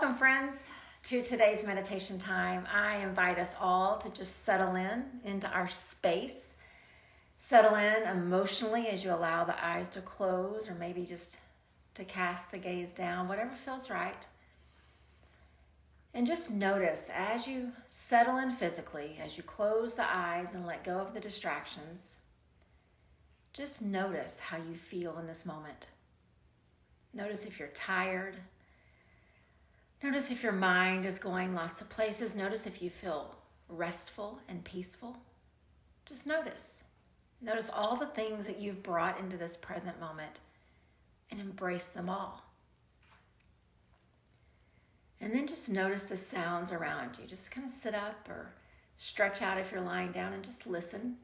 Welcome, friends, to today's meditation time. I invite us all to just settle into our space. Settle in emotionally as you allow the eyes to close, or maybe just to cast the gaze down, whatever feels right. And just notice as you settle in physically, as you close the eyes and let go of the distractions, just notice how you feel in this moment. Notice if you're tired. Notice if your mind is going lots of places. Notice if you feel restful and peaceful. Just notice. Notice all the things that you've brought into this present moment and embrace them all. And then just notice the sounds around you. Just kind of sit up or stretch out if you're lying down and just listen.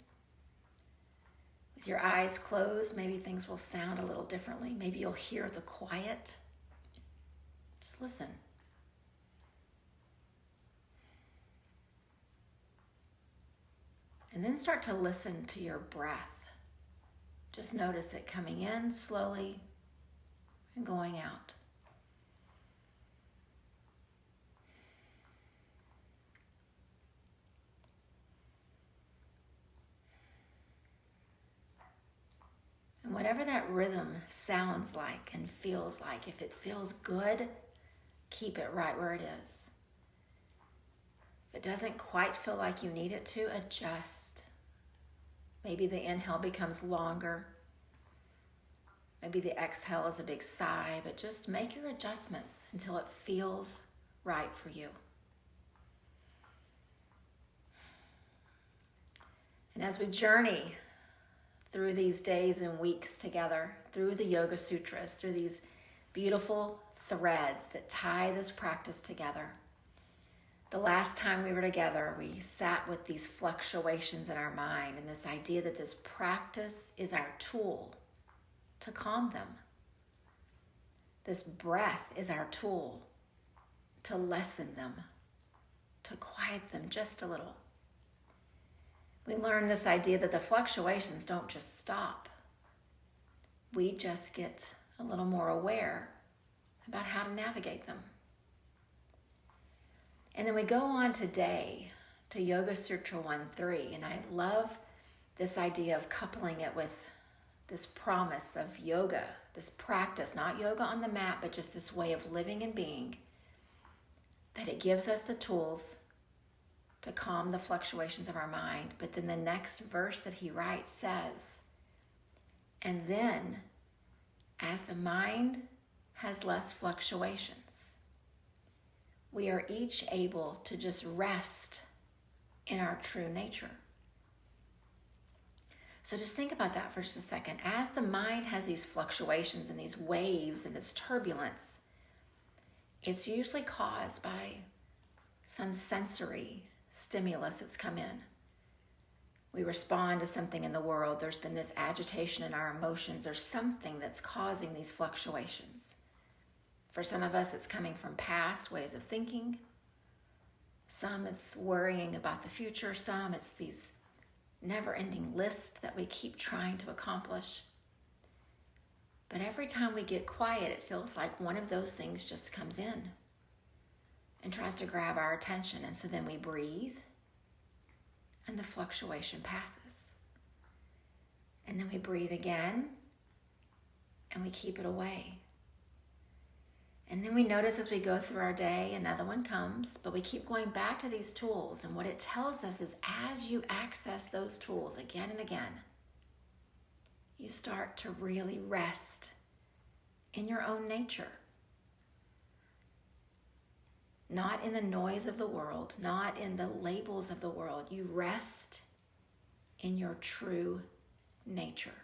With your eyes closed, maybe things will sound a little differently. Maybe you'll hear the quiet. Just listen. And then start to listen to your breath. Just notice it coming in slowly and going out. And whatever that rhythm sounds like and feels like, if it feels good, keep it right where it is. If it doesn't quite feel like you need it to, adjust. Maybe the inhale becomes longer. Maybe the exhale is a big sigh, but just make your adjustments until it feels right for you. And as we journey through these days and weeks together, through the Yoga Sutras, through these beautiful threads that tie this practice together, the last time we were together, we sat with these fluctuations in our mind and this idea that this practice is our tool to calm them. This breath is our tool to lessen them, to quiet them just a little. We learned this idea that the fluctuations don't just stop. We just get a little more aware about how to navigate them. And then we go on today to Yoga Sutra 1.3, and I love this idea of coupling it with this promise of yoga, this practice, not yoga on the mat, but just this way of living and being, that it gives us the tools to calm the fluctuations of our mind. But then the next verse that he writes says, and then as the mind has less fluctuations, we are each able to just rest in our true nature. So just think about that for just a second. As the mind has these fluctuations and these waves and this turbulence, it's usually caused by some sensory stimulus that's come in. We respond to something in the world. There's been this agitation in our emotions. There's something that's causing these fluctuations. For some of us, it's coming from past ways of thinking. Some, it's worrying about the future. Some, it's these never-ending lists that we keep trying to accomplish. But every time we get quiet, it feels like one of those things just comes in and tries to grab our attention. And so then we breathe, and the fluctuation passes. And then we breathe again, and we keep it away. And then we notice as we go through our day, another one comes, but we keep going back to these tools. And what it tells us is as you access those tools again and again, you start to really rest in your own nature. Not in the noise of the world, not in the labels of the world. You rest in your true nature.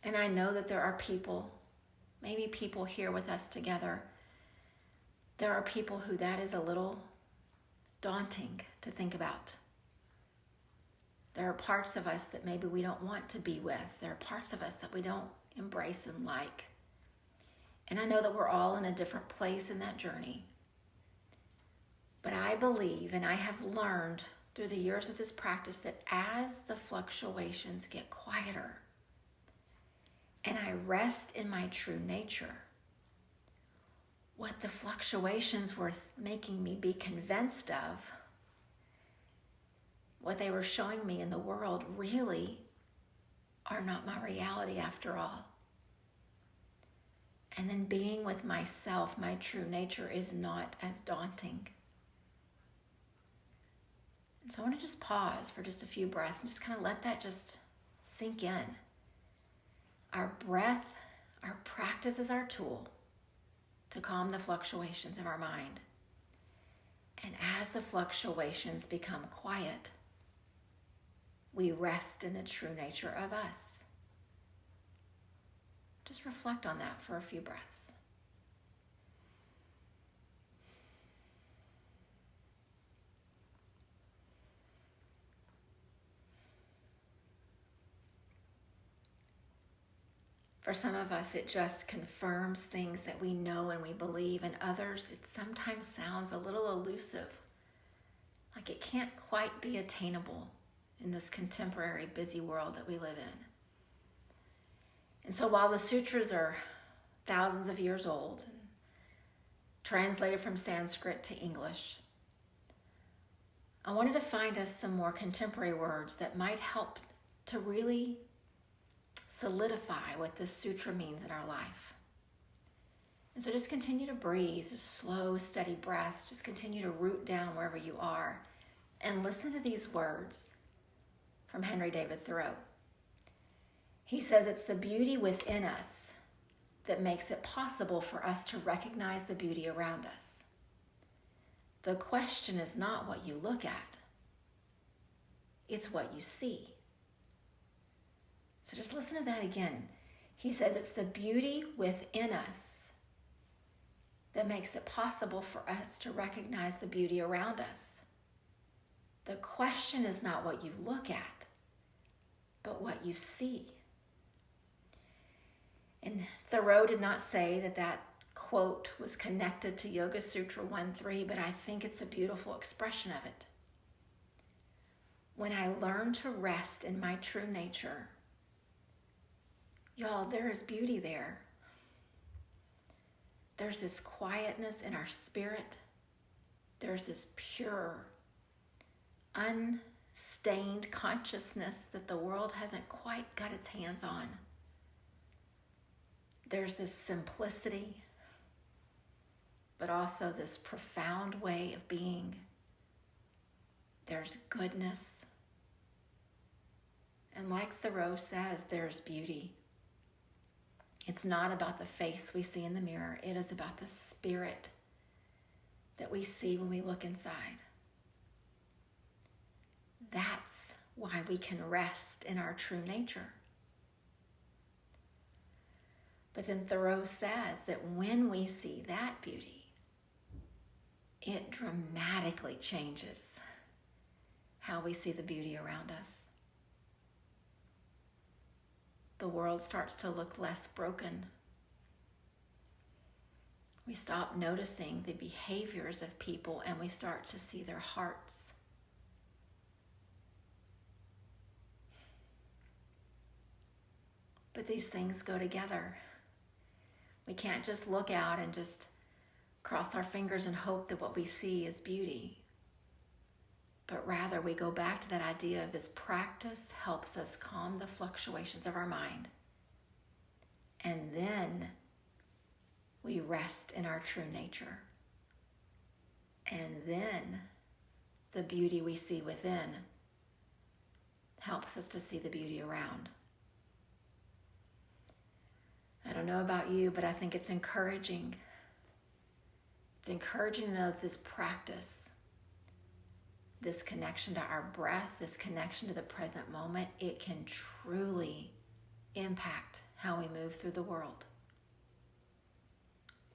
And I know that there are people, maybe people here with us together, there are people who that is a little daunting to think about. There are parts of us that maybe we don't want to be with. There are parts of us that we don't embrace and like. And I know that we're all in a different place in that journey. But I believe, and I have learned through the years of this practice, that as the fluctuations get quieter, and I rest in my true nature, what the fluctuations were making me be convinced of, what they were showing me in the world, really are not my reality after all. And then being with myself, my true nature, is not as daunting. And so I want to just pause for just a few breaths and just kind of let that just sink in. Our breath, our practice is our tool to calm the fluctuations of our mind. And as the fluctuations become quiet, we rest in the true nature of us. Just reflect on that for a few breaths. For some of us, it just confirms things that we know and we believe. And others, it sometimes sounds a little elusive, like it can't quite be attainable in this contemporary busy world that we live in. And so while the sutras are thousands of years old, and translated from Sanskrit to English, I wanted to find us some more contemporary words that might help to really solidify what this sutra means in our life. And so just continue to breathe, just slow, steady breaths. Just continue to root down wherever you are and listen to these words from Henry David Thoreau. He says, it's the beauty within us that makes it possible for us to recognize the beauty around us. The question is not what you look at, it's what you see. So just listen to that again. He says it's the beauty within us that makes it possible for us to recognize the beauty around us. The question is not what you look at, but what you see. And Thoreau did not say that that quote was connected to Yoga Sutra 1.3, but I think it's a beautiful expression of it. When I learn to rest in my true nature, y'all, there is beauty there. There's this quietness in our spirit. There's this pure, unstained consciousness that the world hasn't quite got its hands on. There's this simplicity, but also this profound way of being. There's goodness. And like Thoreau says, there's beauty. It's not about the face we see in the mirror. It is about the spirit that we see when we look inside. That's why we can rest in our true nature. But then Thoreau says that when we see that beauty, it dramatically changes how we see the beauty around us. The world starts to look less broken. We stop noticing the behaviors of people and we start to see their hearts. But these things go together. We can't just look out and just cross our fingers and hope that what we see is beauty. But rather, we go back to that idea of this practice helps us calm the fluctuations of our mind. And then we rest in our true nature. And then the beauty we see within helps us to see the beauty around. I don't know about you, but I think it's encouraging. It's encouraging to know that this practice, this connection to our breath, this connection to the present moment, it can truly impact how we move through the world.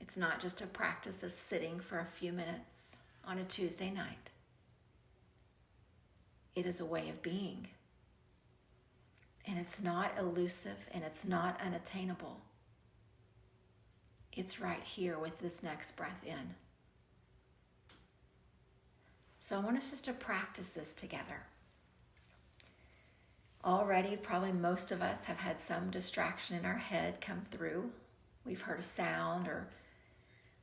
It's not just a practice of sitting for a few minutes on a Tuesday night. It is a way of being. And it's not elusive and it's not unattainable. It's right here with this next breath in. So I want us just to practice this together. Already, probably most of us have had some distraction in our head come through. We've heard a sound or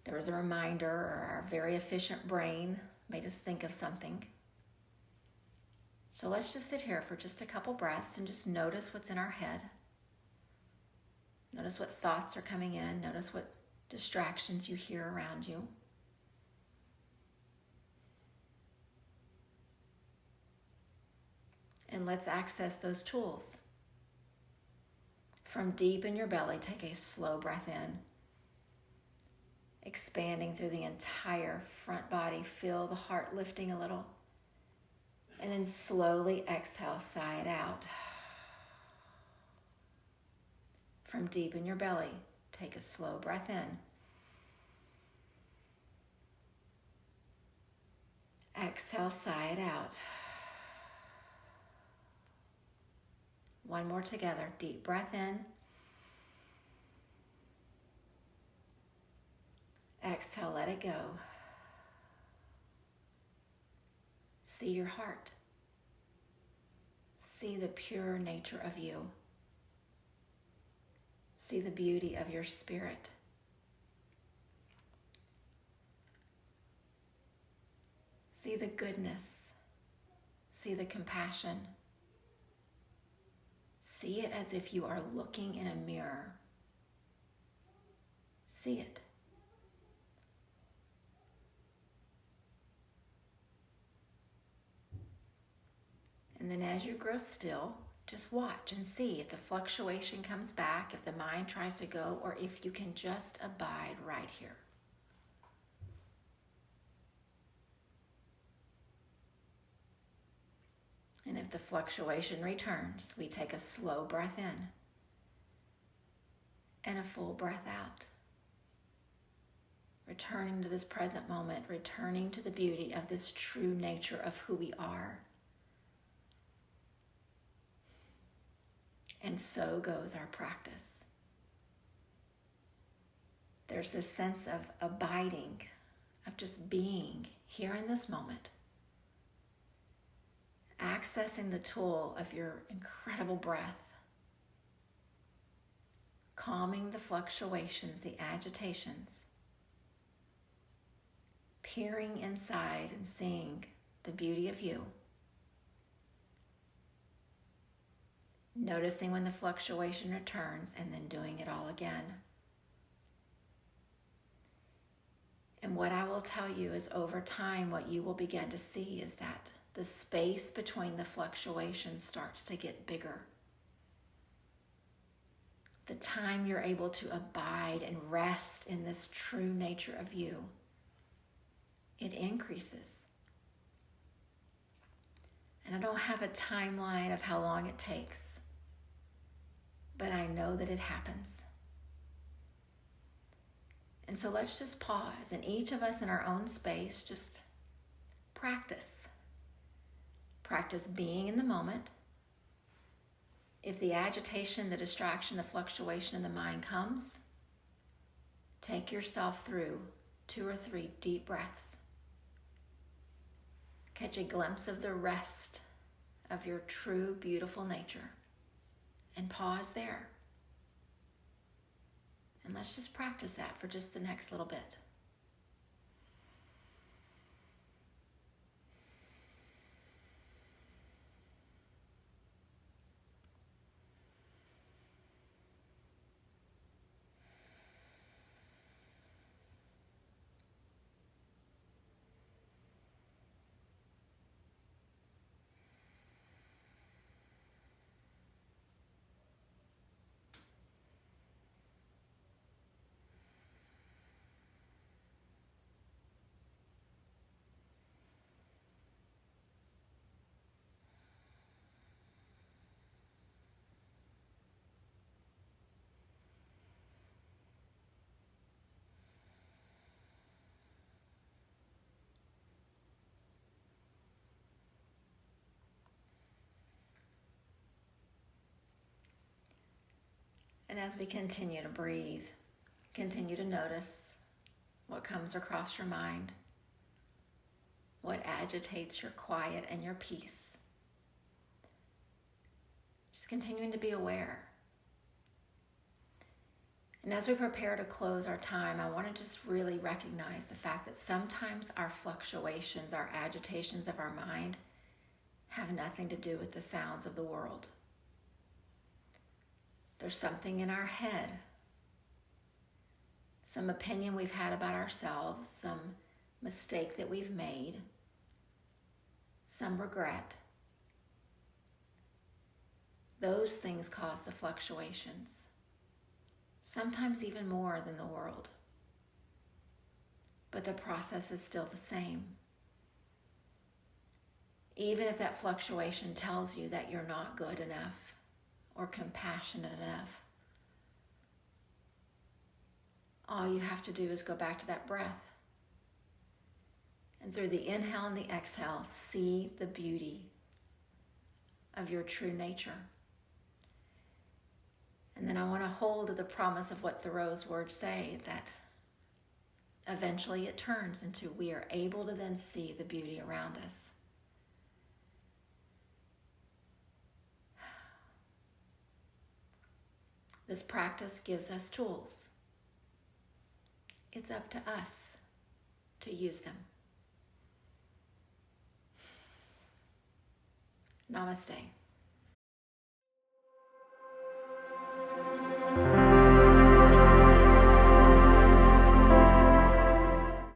There is a reminder, or our very efficient brain made us think of something. So let's just sit here for just a couple breaths and just notice what's in our head. Notice what thoughts are coming in. Notice what distractions you hear around you. And let's access those tools. From deep in your belly, take a slow breath in, expanding through the entire front body. Feel the heart lifting a little. And then slowly exhale, sigh it out. From deep in your belly, take a slow breath in. Exhale, sigh it out. One more together. Deep breath in. Exhale, let it go. See your heart. See the pure nature of you. See the beauty of your spirit. See the goodness. See the compassion. See it as if you are looking in a mirror. See it. And then as you grow still, just watch and see if the fluctuation comes back, if the mind tries to go, or if you can just abide right here. And if the fluctuation returns, we take a slow breath in and a full breath out. Returning to this present moment, returning to the beauty of this true nature of who we are. And so goes our practice. There's this sense of abiding, of just being here in this moment. Accessing the tool of your incredible breath. Calming the fluctuations, the agitations. Peering inside and seeing the beauty of you. Noticing when the fluctuation returns and then doing it all again. And what I will tell you is over time, what you will begin to see is that the space between the fluctuations starts to get bigger. The time you're able to abide and rest in this true nature of you, it increases. And I don't have a timeline of how long it takes, but I know that it happens. And so let's just pause, and each of us in our own space, just practice. Practice being in the moment. If the agitation, the distraction, the fluctuation in the mind comes, take yourself through 2 or 3 deep breaths. Catch a glimpse of the rest of your true, beautiful nature. And pause there. And let's just practice that for just the next little bit. And as we continue to breathe, continue to notice what comes across your mind, what agitates your quiet and your peace. Just continuing to be aware. And as we prepare to close our time, I want to just really recognize the fact that sometimes our fluctuations, our agitations of our mind, have nothing to do with the sounds of the world. There's something in our head, some opinion we've had about ourselves, some mistake that we've made, some regret. Those things cause the fluctuations, sometimes even more than the world. But the process is still the same. Even if that fluctuation tells you that you're not good enough or compassionate enough, all you have to do is go back to that breath. And through the inhale and the exhale, see the beauty of your true nature. And then I want to hold to the promise of what Thoreau's words say, that eventually it turns into we are able to then see the beauty around us. This practice gives us tools. It's up to us to use them. Namaste.